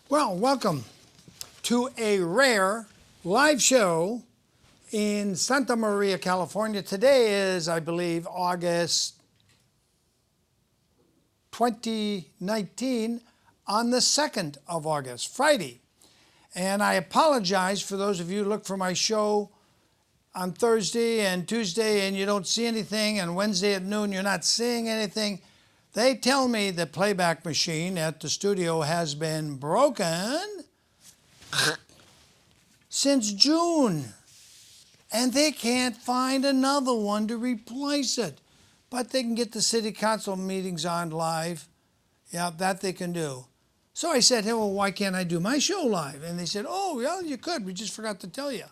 Well, welcome to a rare live show in Santa Maria, California. Today is, I believe, August 2019, on the 2nd of August, Friday. And I apologize for those of you who look for my show on Thursday and Tuesday and you don't see anything, and Wednesday at noon you're not seeing anything. They tell me the playback machine at the studio has been broken since June, and they can't find another one to replace it. But they can get the city council meetings on live. Yeah, that they can do. So I said, hey, well, why can't I do my show live? And they said, oh, well, you could. We just forgot to tell you.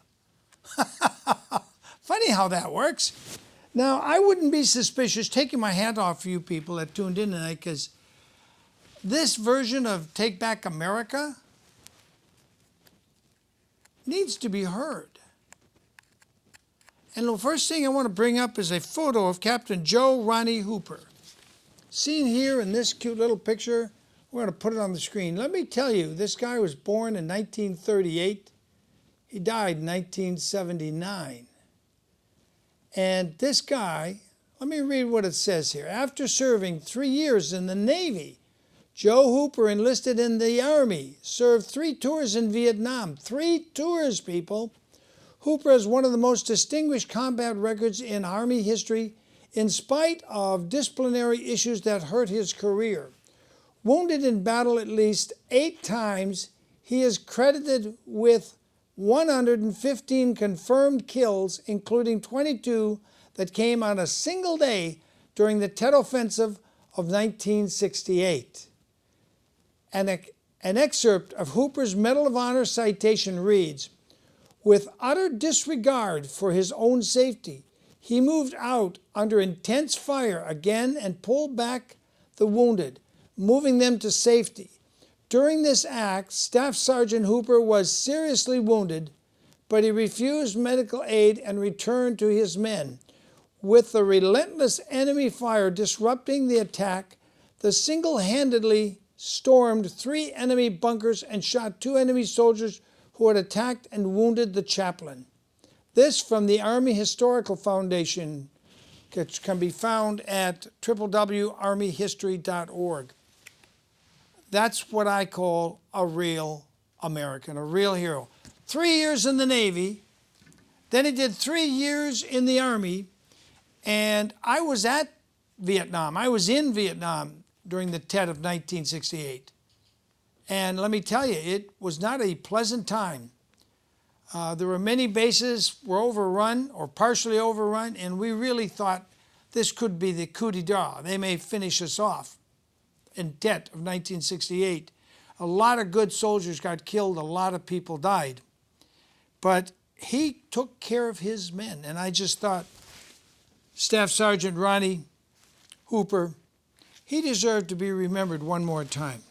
Funny how that works. Now, I wouldn't be suspicious, taking my hat off for you people that tuned in tonight, because this version of Take Back America needs to be heard. And the first thing I want to bring up is a photo of Captain Joe Ronnie Hooper. Seen here in this cute little picture. We're going to put it on the screen. Let me tell you, this guy was born in 1938. He died in 1979. And this guy, let me read what it says here. After serving 3 years in the Navy, Joe Hooper enlisted in the Army, served 3 tours in Vietnam. 3 tours, people. Hooper has one of the most distinguished combat records in Army history, in spite of disciplinary issues that hurt his career. Wounded in battle at least 8 times, he is credited with 115 confirmed kills, including 22 that came on a single day during the Tet Offensive of 1968. An excerpt of Hooper's Medal of Honor citation reads, "With utter disregard for his own safety, he moved out under intense fire again and pulled back the wounded, moving them to safety. During this act, Staff Sergeant Hooper was seriously wounded, but he refused medical aid and returned to his men. With the relentless enemy fire disrupting the attack, the single-handedly stormed 3 enemy bunkers and shot 2 enemy soldiers who had attacked and wounded the chaplain." This from the Army Historical Foundation, which can be found at www.armyhistory.org. That's what I call a real American, a real hero. 3 years in the Navy, then he did 3 years in the Army, and I was at Vietnam. I was in Vietnam during the Tet of 1968. And let me tell you, it was not a pleasant time. There were many bases were overrun or partially overrun, and we really thought this could be the coup d'etat. They may finish us off. In Tet of 1968, a lot of good soldiers got killed, a lot of people died. But he took care of his men, and I just thought, Staff Sergeant Ronnie Hooper, he deserved to be remembered one more time.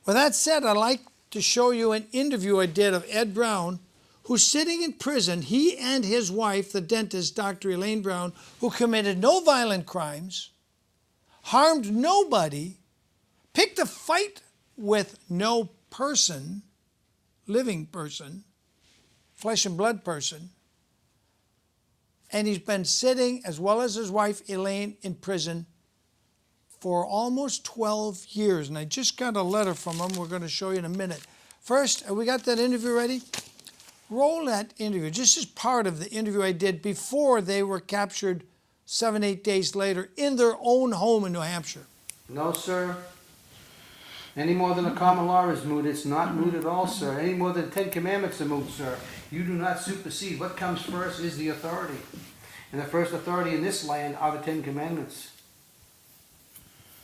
With that said, I'd like to show you an interview I did of Ed Brown, who's sitting in prison, he and his wife, the dentist, Dr. Elaine Brown, who committed no violent crimes, harmed nobody, picked a fight with no person, living person, flesh and blood person, and he's been sitting, as well as his wife Elaine, in prison for almost 12 years. And I just got a letter from him we're going to show you in a minute. First, we got that interview ready? Roll that interview. Just as part of the interview I did before they were captured 7, 8 days later in their own home in New Hampshire. No, sir. Any more than the common law is moot, it's not moot at all, sir. Any more than the 10 Commandments are moot, sir. You do not supersede. What comes first is the authority. And the first authority in this land are the 10 Commandments.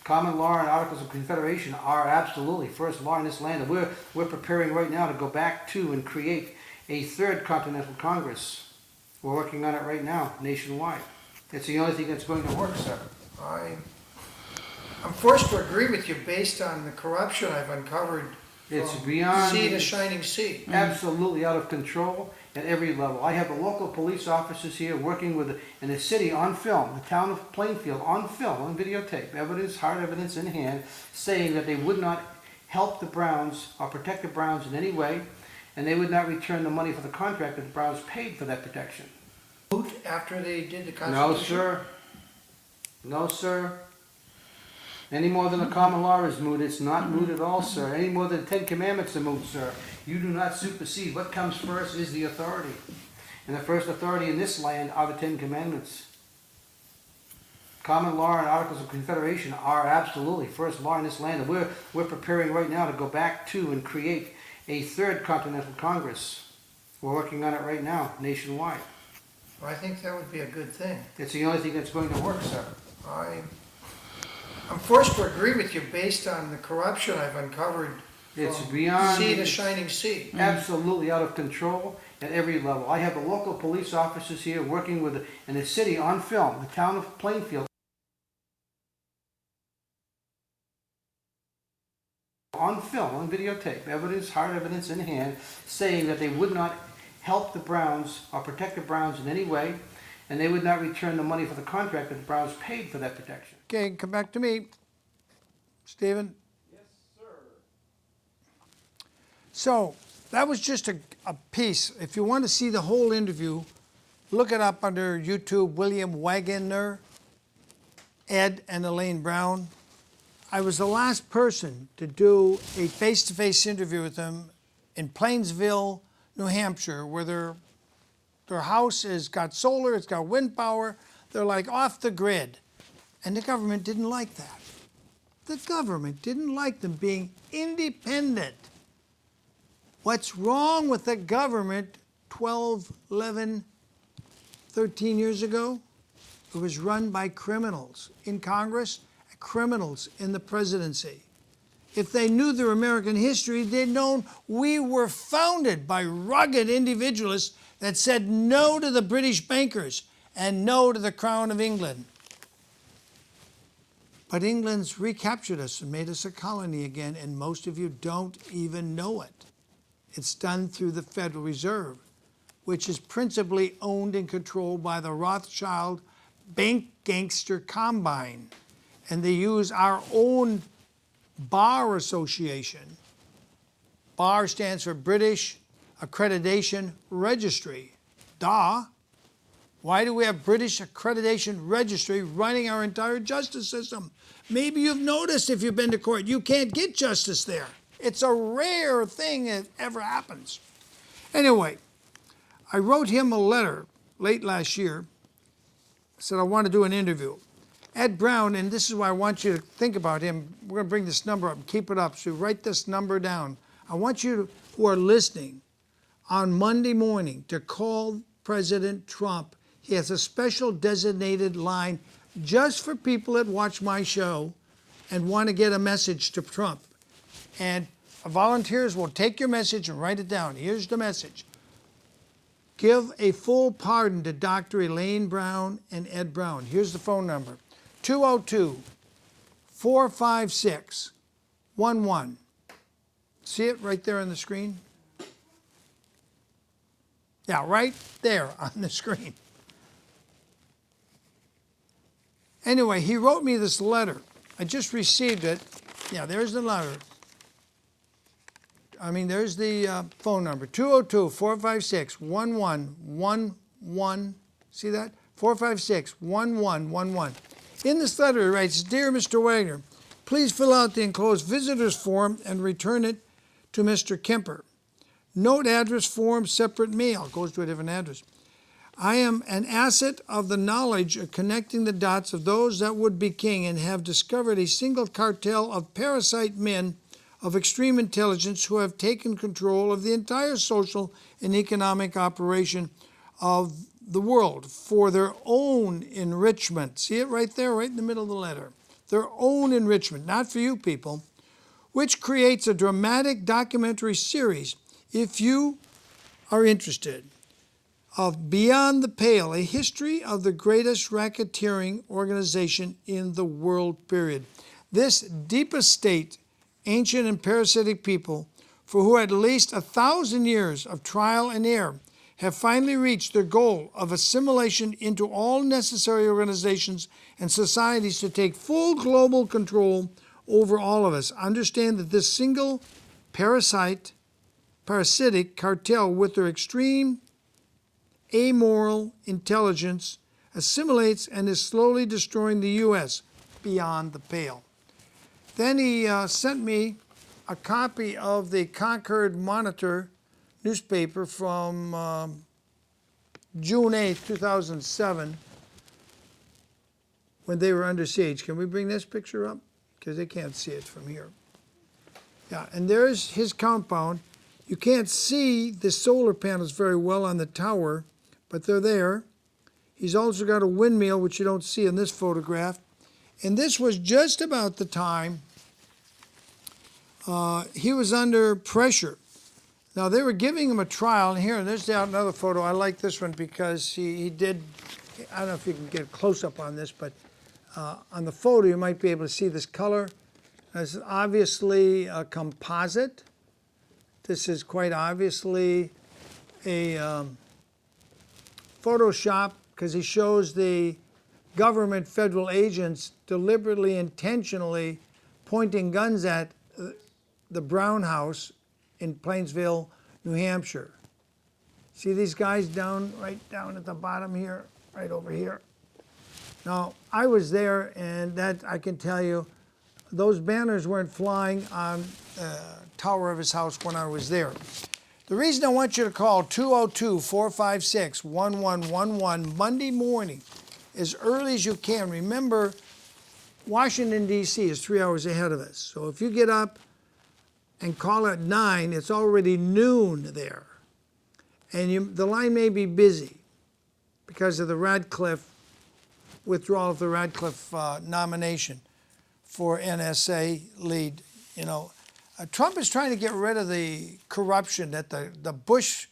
Common law and Articles of Confederation are absolutely first law in this land. And we're preparing right now to go back to and create a 3rd Continental Congress. We're working on it right now, nationwide. It's the only thing that's going to work, sir. I'm forced to agree with you based on the corruption I've uncovered. It's beyond sea to shining sea. Absolutely out of control at every level. I have the local police officers here working with in the city on film, the town of Plainfield on film, on videotape, evidence, hard evidence in hand, saying that they would not help the Browns or protect the Browns in any way, and they would not return the money for the contract that the Browns paid for that protection. After they did the Constitution? No, sir. No, sir. Any more than the common law is moot, it's not moot at all, sir. Any more than the Ten Commandments are moot, sir. You do not supersede. What comes first is the authority. And the first authority in this land are the Ten Commandments. Common law and Articles of Confederation are absolutely first law in this land. And we're preparing right now to go back to and create a third Continental Congress. We're working on it right now, nationwide. Well, I think that would be a good thing. It's the only thing that's going to work, sir. I'm forced to agree with you based on the corruption I've uncovered It's from beyond sea to shining sea. absolutely out of control at every level. I have the local police officers here working with, in the city on film, the town of Plainfield, on film, on videotape, evidence, hard evidence in hand, saying that they would not help the Browns or protect the Browns in any way, and they would not return the money for the contract that the Browns paid for that protection. Okay, come back to me. Stephen? Yes, sir. So, that was just a piece. If you want to see the whole interview, look it up under YouTube, William Wagener, Ed and Elaine Brown. I was the last person to do a face-to-face interview with them in Plainsville, New Hampshire, where their house has got solar, it's got wind power, they're like off the grid. And the government didn't like that. The government didn't like them being independent. What's wrong with the government 12, 11, 13 years ago? It was run by criminals in Congress, criminals in the presidency. If they knew their American history, they'd known we were founded by rugged individualists that said no to the British bankers and no to the Crown of England. But England's recaptured us and made us a colony again, and most of you don't even know it. It's done through the Federal Reserve, which is principally owned and controlled by the Rothschild bank gangster combine. And they use our own bar association. BAR stands for British Accreditation Registry. Duh. Why do we have British Accreditation Registry running our entire justice system? Maybe you've noticed if you've been to court, you can't get justice there. It's a rare thing that ever happens. Anyway, I wrote him a letter late last year. I said I want to do an interview. Ed Brown, and this is why I want you to think about him. We're going to bring this number up and keep it up. So write this number down. I want you who are listening on Monday morning to call President Trump. He has a special designated line just for people that watch my show and want to get a message to Trump. And volunteers will take your message and write it down. Here's the message. Give a full pardon to Dr. Elaine Brown and Ed Brown. Here's the phone number. 202-456-11. See it right there on the screen? Yeah, right there on the screen. Anyway, he wrote me this letter. I just received it. Yeah, there's the letter. There's the phone number. 202-456-1111. See that? 456-1111. In this letter, he writes, Dear Mr. Wagener, please fill out the enclosed visitor's form and return it to Mr. Kemper. Note address form, separate mail. Goes to a different address. I am an asset of the knowledge of connecting the dots of those that would be king and have discovered a single cartel of parasite men of extreme intelligence who have taken control of the entire social and economic operation of the world for their own enrichment. See it right there, right in the middle of the letter. Their own enrichment, not for you people, which creates a dramatic documentary series, if you are interested, of Beyond the Pale, a history of the greatest racketeering organization in the world, period. This deepest state, ancient and parasitic people, for who at least 1,000 years of trial and error have finally reached their goal of assimilation into all necessary organizations and societies to take full global control over all of us. Understand that this single parasitic cartel, with their extreme amoral intelligence, assimilates and is slowly destroying the U.S. beyond the pale. Then he sent me a copy of the Concord Monitor newspaper from June 8th, 2007, when they were under siege. Can we bring this picture up? Because they can't see it from here. Yeah, and there's his compound. You can't see the solar panels very well on the tower, but they're there. He's also got a windmill, which you don't see in this photograph. And this was just about the time he was under pressure. Now, they were giving him a trial, and here, there's another photo. I like this one because he did, I don't know if you can get a close-up on this, but on the photo, you might be able to see this color. This is obviously a composite. This is quite obviously a Photoshop, because he shows the government federal agents deliberately, intentionally pointing guns at the Brown House in Plainsville, New Hampshire. See these guys right down at the bottom here, right over here. Now, I was there, and that I can tell you, those banners weren't flying on the tower of his house when I was there. The reason I want you to call 202-456-1111 Monday morning, as early as you can. Remember, Washington, D.C. is 3 hours ahead of us. So if you get up and call at 9, it's already noon there. And the line may be busy because of the Radcliffe withdrawal of the Radcliffe nomination for NSA lead. You know, Trump is trying to get rid of the corruption that the Bush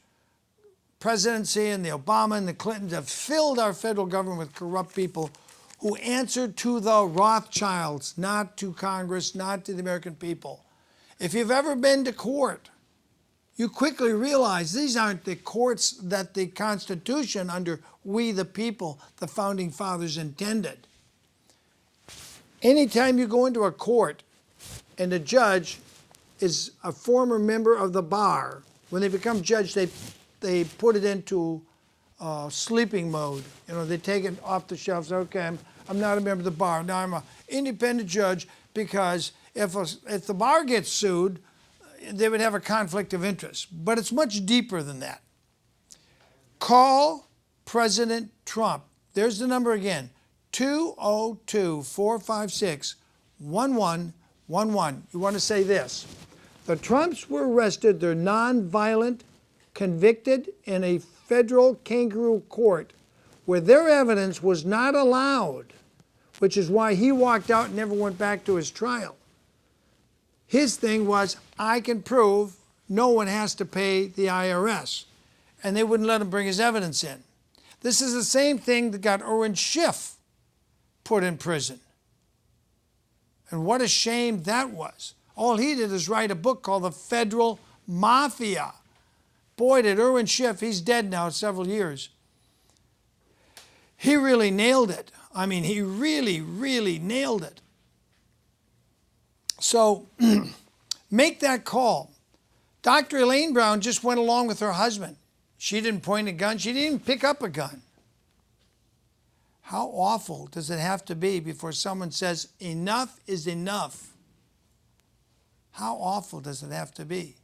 presidency and the Obama and the Clintons have filled our federal government with corrupt people who answer to the Rothschilds, not to Congress, not to the American people. If you've ever been to court, you quickly realize these aren't the courts that the Constitution under we the people, the Founding Fathers, intended. Anytime you go into a court and the judge is a former member of the bar, when they become judge, they put it into sleeping mode. You know, they take it off the shelf. Say, okay, I'm not a member of the bar. Now I'm an independent judge, because if the bar gets sued, they would have a conflict of interest. But it's much deeper than that. Call President Trump. There's the number again, 202-456-1111. You want to say this. The Trumps were arrested. They're nonviolent, convicted in a federal kangaroo court where their evidence was not allowed, which is why he walked out and never went back to his trial. His thing was, I can prove no one has to pay the IRS. And they wouldn't let him bring his evidence in. This is the same thing that got Erwin Schiff put in prison. And what a shame that was. All he did is write a book called The Federal Mafia. Boy, did Erwin Schiff, he's dead now several years. He really nailed it. I mean, he really, really nailed it. So make that call. Dr. Elaine Brown just went along with her husband. She didn't point a gun. She didn't even pick up a gun. How awful does it have to be before someone says, enough is enough? How awful does it have to be?